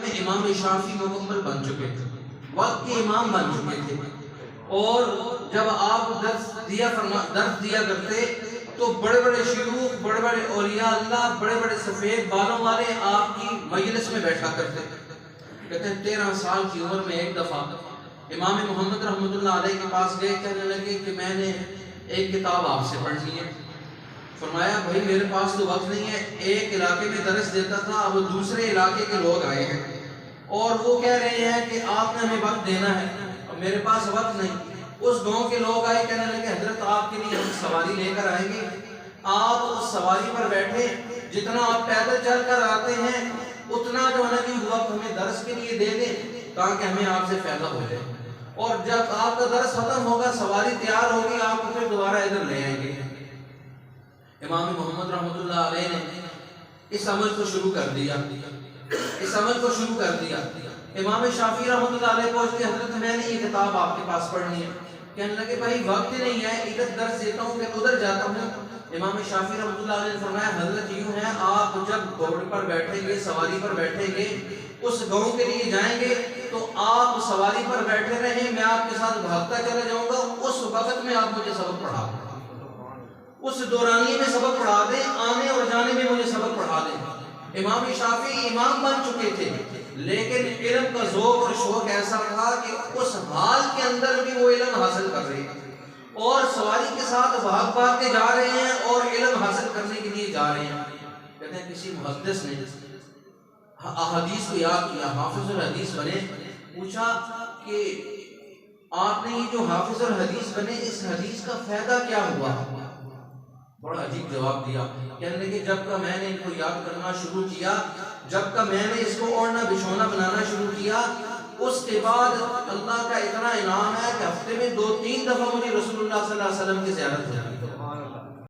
میں امام شافعی مکمل بن چکے تھے، وقت کے امام بن چکے تھے، اور جب آپ درس دیا کرتے تو بڑے بڑے شیوخ، بڑے بڑے اولیاء اللہ، بڑے بڑے سفید بالوں والے آپ کی مجلس میں بیٹھا کرتے. کہتے ہیں 13 سال کی عمر میں ایک دفعہ امام محمد رحمۃ اللہ علیہ کے پاس گئے، کہنے لگے کہ میں نے ایک کتاب آپ سے پڑھنی ہے. فرمایا بھائی میرے پاس تو وقت نہیں ہے، ایک علاقے میں درس دیتا تھا، اب دوسرے علاقے کے لوگ آئے ہیں اور وہ کہہ رہے ہیں کہ آپ نے ہمیں وقت دینا ہے، اب میرے پاس وقت نہیں. اس گاؤں کے لوگ آئے، کہنے لگے حضرت آپ کے لیے ہم سواری لے کر آئیں گے، آپ اس سواری پر بیٹھے، جتنا آپ پیدل چل کر آتے ہیں اتنا جو ہے کہ وقت ہمیں درس کے لیے دے دیں تاکہ ہمیں آپ سے فائدہ ہو جائے، اور جب آپ کا درس ختم ہوگا سواری تیار ہوگی آپ کو پھر دوبارہ ادھر لے آئیں گے. امام محمد رحمۃ اللہ علیہ نے اس عمل کو شروع کر دیا. امام شافعی رحمۃ اللہ علیہ پہنچ کے حضرت میں نے یہ کتاب آپ کے پاس پڑھنی ہے. کہنے لگے بھائی وقت نہیں ہے، ادھر درس دیتا ہوں پھر ادھر جاتا ہوں. امام شافعی رحمۃ اللہ علیہ نے فرمایا حضرت یوں ہے، آپ جب گھوڑے پر بیٹھیں گے، سواری پر بیٹھیں گے، اس گاؤں کے لیے جائیں گے تو آپ سواری پر بیٹھے رہیں، میں آپ کے ساتھ بھاگتا چلا جاؤں گا، اس وقت میں آپ مجھے سبق پڑھا دیں، اس دورانیے میں سبق پڑھا دیں، آنے اور جانے میں مجھے سبق پڑھا دیں. امام شافعی امام بن چکے تھے لیکن علم کا ذوق اور شوق ایسا تھا کہ اس حال کے اندر بھی وہ علم حاصل کر رہے ہیں اور سواری کے ساتھ بھاگ بھاگ کے جا رہے ہیں اور علم حاصل کرنے کے لیے جا رہے ہیں. کہتے ہیں کسی محدث نے احادیث کو یاد کیا، حافظ الحدیث بنے، پوچھا کہ آپ نے یہ جو حافظ الحدیث بنے اس حدیث کا فائدہ کیا ہوا؟ بڑا عجیب جواب دیا. کہنے لگے جب کا میں نے ان کو یاد کرنا شروع کیا، جب کا میں نے اس کو اوڑھنا بچھونا بنانا شروع کیا، اس کے بعد اللہ کا اتنا انعام ہے کہ ہفتے میں 2-3 دفعہ مجھے رسول اللہ صلی اللہ علیہ وسلم کی زیارت ہوتی ہے.